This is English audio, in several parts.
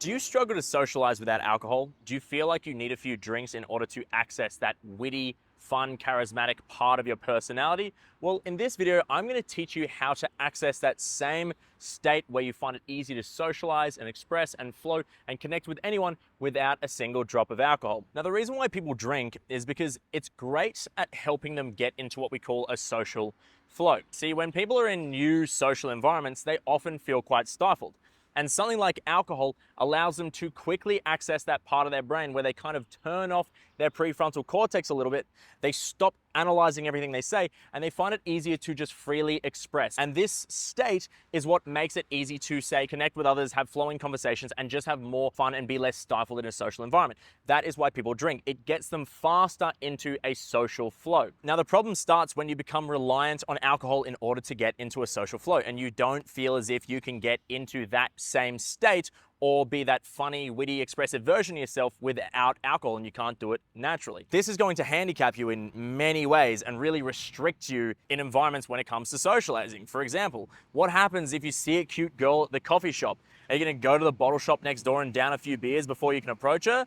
Do you struggle to socialize without alcohol? Do you feel like you need a few drinks in order to access that witty, fun, charismatic part of your personality? Well, in this video, I'm going to teach you how to access that same state where you find it easy to socialize and express and flow and connect with anyone without a single drop of alcohol. Now, the reason why people drink is because it's great at helping them get into what we call a social flow. See, when people are in new social environments, they often feel quite stifled. And something like alcohol allows them to quickly access that part of their brain where they kind of turn off their prefrontal cortex a little bit. They stop analyzing everything they say, and they find it easier to just freely express. And this state is what makes it easy to, say, connect with others, have flowing conversations, and just have more fun and be less stifled in a social environment. That is why people drink. It gets them faster into a social flow. Now, the problem starts when you become reliant on alcohol in order to get into a social flow, and you don't feel as if you can get into that same state or be that funny, witty, expressive version of yourself without alcohol, and you can't do it naturally. This is going to handicap you in many ways and really restrict you in environments when it comes to socializing. For example, what happens if you see a cute girl at the coffee shop? Are you gonna go to the bottle shop next door and down a few beers before you can approach her?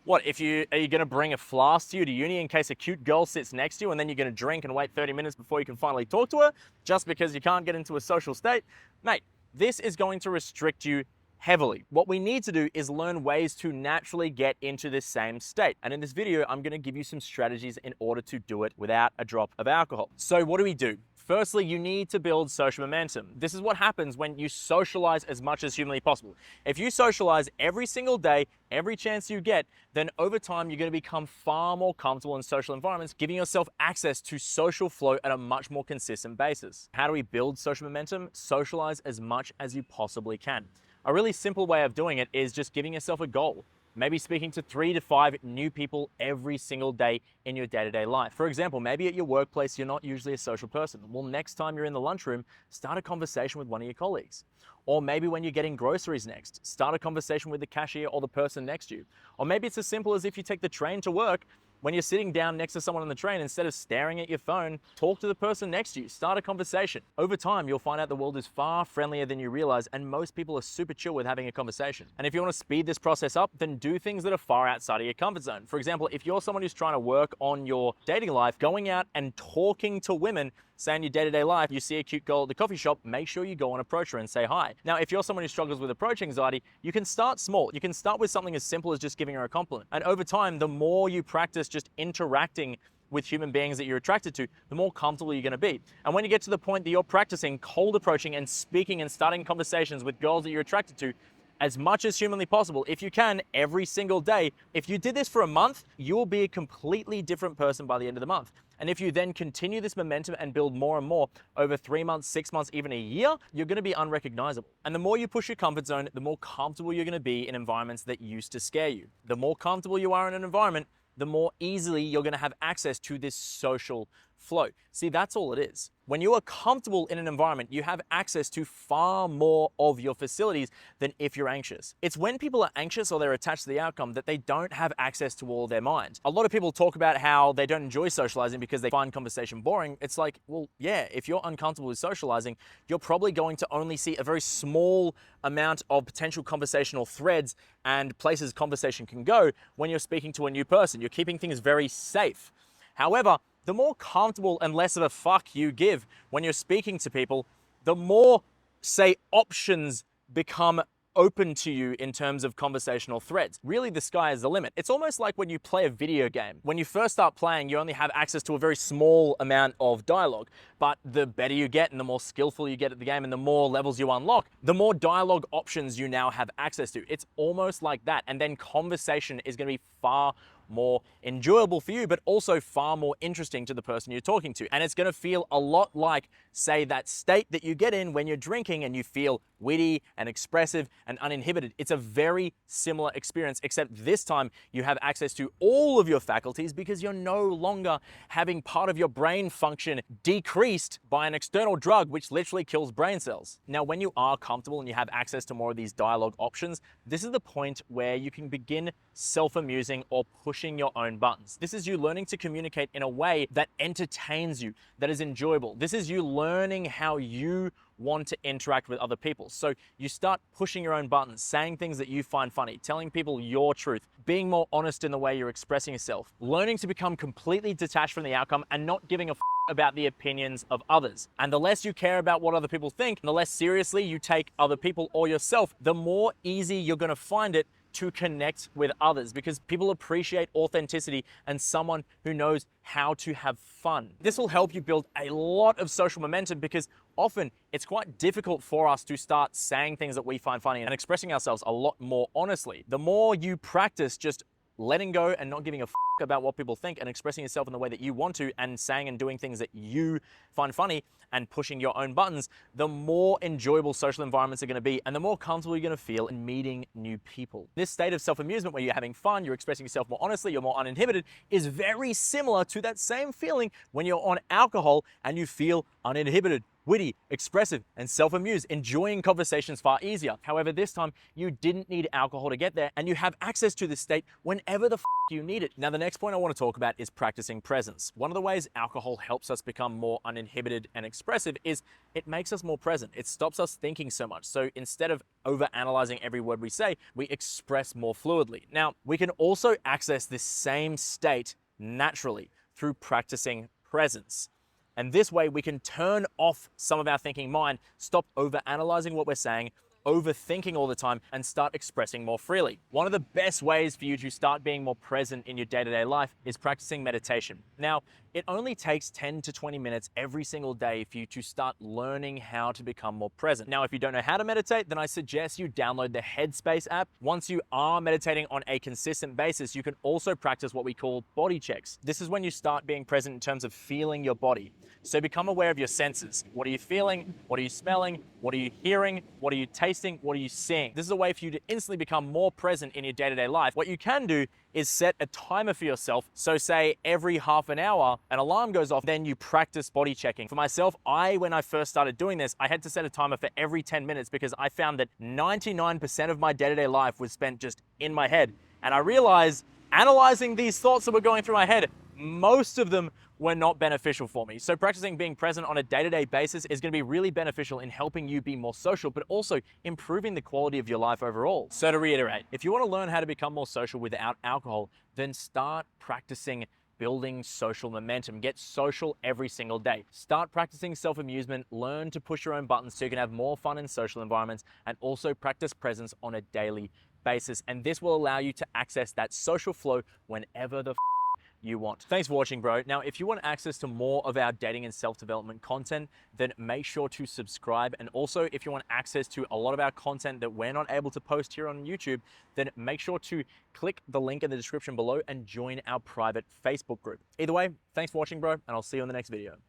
What, are you gonna bring a flask to you to uni in case a cute girl sits next to you, and then you're gonna drink and wait 30 minutes before you can finally talk to her just because you can't get into a social state? Mate, this is going to restrict you heavily. What we need to do is learn ways to naturally get into this same state. And in this video, I'm gonna give you some strategies in order to do it without a drop of alcohol. So what do? Firstly, you need to build social momentum. This is what happens when you socialize as much as humanly possible. If you socialize every single day, every chance you get, then over time, you're gonna become far more comfortable in social environments, giving yourself access to social flow at a much more consistent basis. How do we build social momentum? Socialize as much as you possibly can. A really simple way of doing it is just giving yourself a goal. Maybe speaking to 3 to 5 new people every single day in your day-to-day life. For example, maybe at your workplace, you're not usually a social person. Well, next time you're in the lunchroom, start a conversation with one of your colleagues. Or maybe when you're getting groceries next, start a conversation with the cashier or the person next to you. Or maybe it's as simple as if you take the train to work, when you're sitting down next to someone on the train, instead of staring at your phone, talk to the person next to you, start a conversation. Over time, you'll find out the world is far friendlier than you realize, and most people are super chill with having a conversation. And if you want to speed this process up, then do things that are far outside of your comfort zone. For example, if you're someone who's trying to work on your dating life, going out and talking to women, say in your day-to-day life, you see a cute girl at the coffee shop, make sure you go and approach her and say hi. Now, if you're someone who struggles with approach anxiety, you can start small. You can start with something as simple as just giving her a compliment. And over time, the more you practice just interacting with human beings that you're attracted to, the more comfortable you're gonna be. And when you get to the point that you're practicing cold approaching and speaking and starting conversations with girls that you're attracted to, as much as humanly possible, if you can, every single day. If you did this for a month, you will be a completely different person by the end of the month. And if you then continue this momentum and build more and more over 3 months, 6 months, even a year, you're gonna be unrecognizable. And the more you push your comfort zone, the more comfortable you're gonna be in environments that used to scare you. The more comfortable you are in an environment, the more easily you're gonna have access to this social flow. See, that's all it is. When you are comfortable in an environment, you have access to far more of your facilities than if you're anxious. It's when people are anxious or they're attached to the outcome that they don't have access to all their mind. A lot of people talk about how they don't enjoy socializing because they find conversation boring. It's like, well, yeah, if you're uncomfortable with socializing, you're probably going to only see a very small amount of potential conversational threads and places conversation can go when you're speaking to a new person. You're keeping things very safe. However, the more comfortable and less of a fuck you give when you're speaking to people, the more, say, options become open to you in terms of conversational threads. Really, the sky is the limit. It's almost like when you play a video game. When you first start playing, you only have access to a very small amount of dialogue. But the better you get and the more skillful you get at the game and the more levels you unlock, the more dialogue options you now have access to. It's almost like that. And then conversation is going to be far more enjoyable for you, but also far more interesting to the person you're talking to. And it's gonna feel a lot like, say, that state that you get in when you're drinking and you feel witty and expressive and uninhibited. It's a very similar experience, except this time you have access to all of your faculties because you're no longer having part of your brain function decreased by an external drug, which literally kills brain cells. Now, when you are comfortable and you have access to more of these dialogue options, this is the point where you can begin self-amusing or pushing your own buttons. This is you learning to communicate in a way that entertains you, that is enjoyable. This is you learning how you want to interact with other people. So you start pushing your own buttons, saying things that you find funny, telling people your truth, being more honest in the way you're expressing yourself, learning to become completely detached from the outcome and not giving a about the opinions of others. And the less you care about what other people think, the less seriously you take other people or yourself, the more easy you're going to find it to connect with others, because people appreciate authenticity and someone who knows how to have fun. This will help you build a lot of social momentum, because often it's quite difficult for us to start saying things that we find funny and expressing ourselves a lot more honestly. The more you practice just letting go and not giving a about what people think and expressing yourself in the way that you want to, and saying and doing things that you find funny and pushing your own buttons, the more enjoyable social environments are going to be and the more comfortable you're going to feel in meeting new people. This state of self-amusement where you're having fun, you're expressing yourself more honestly, you're more uninhibited, is very similar to that same feeling when you're on alcohol and you feel uninhibited, witty, expressive, and self-amused, enjoying conversations far easier. However, this time you didn't need alcohol to get there, and you have access to this state whenever the you need it. Now, the next point I want to talk about is practicing presence. One of the ways alcohol helps us become more uninhibited and expressive is it makes us more present. It stops us thinking so much. So instead of overanalyzing every word we say, we express more fluidly. Now, we can also access this same state naturally through practicing presence. And this way we can turn off some of our thinking mind, stop overanalyzing what we're saying, overthinking all the time, and start expressing more freely. One of the best ways for you to start being more present in your day-to-day life is practicing meditation. Now, it only takes 10 to 20 minutes every single day for you to start learning how to become more present. Now, if you don't know how to meditate, then I suggest you download the Headspace app. Once you are meditating on a consistent basis, you can also practice what we call body checks. This is when you start being present in terms of feeling your body. So become aware of your senses. What are you feeling? What are you smelling? What are you hearing? What are you tasting? What are you seeing? This is a way for you to instantly become more present in your day-to-day life. What you can do is set a timer for yourself. So say every half an hour, an alarm goes off, then you practice body checking. For myself, when I first started doing this, I had to set a timer for every 10 minutes because I found that 99% of my day-to-day life was spent just in my head. And I realized analyzing these thoughts that were going through my head, most of them were not beneficial for me. So practicing being present on a day-to-day basis is going to be really beneficial in helping you be more social, but also improving the quality of your life overall. So to reiterate, if you want to learn how to become more social without alcohol, then start practicing building social momentum. Get social every single day. Start practicing self-amusement, learn to push your own buttons so you can have more fun in social environments, and also practice presence on a daily basis. And this will allow you to access that social flow whenever the you want. Thanks for watching, bro. Now, if you want access to more of our dating and self-development content, then make sure to subscribe. And also, if you want access to a lot of our content that we're not able to post here on YouTube, then make sure to click the link in the description below and join our private Facebook group. Either way, thanks for watching, bro, and I'll see you in the next video.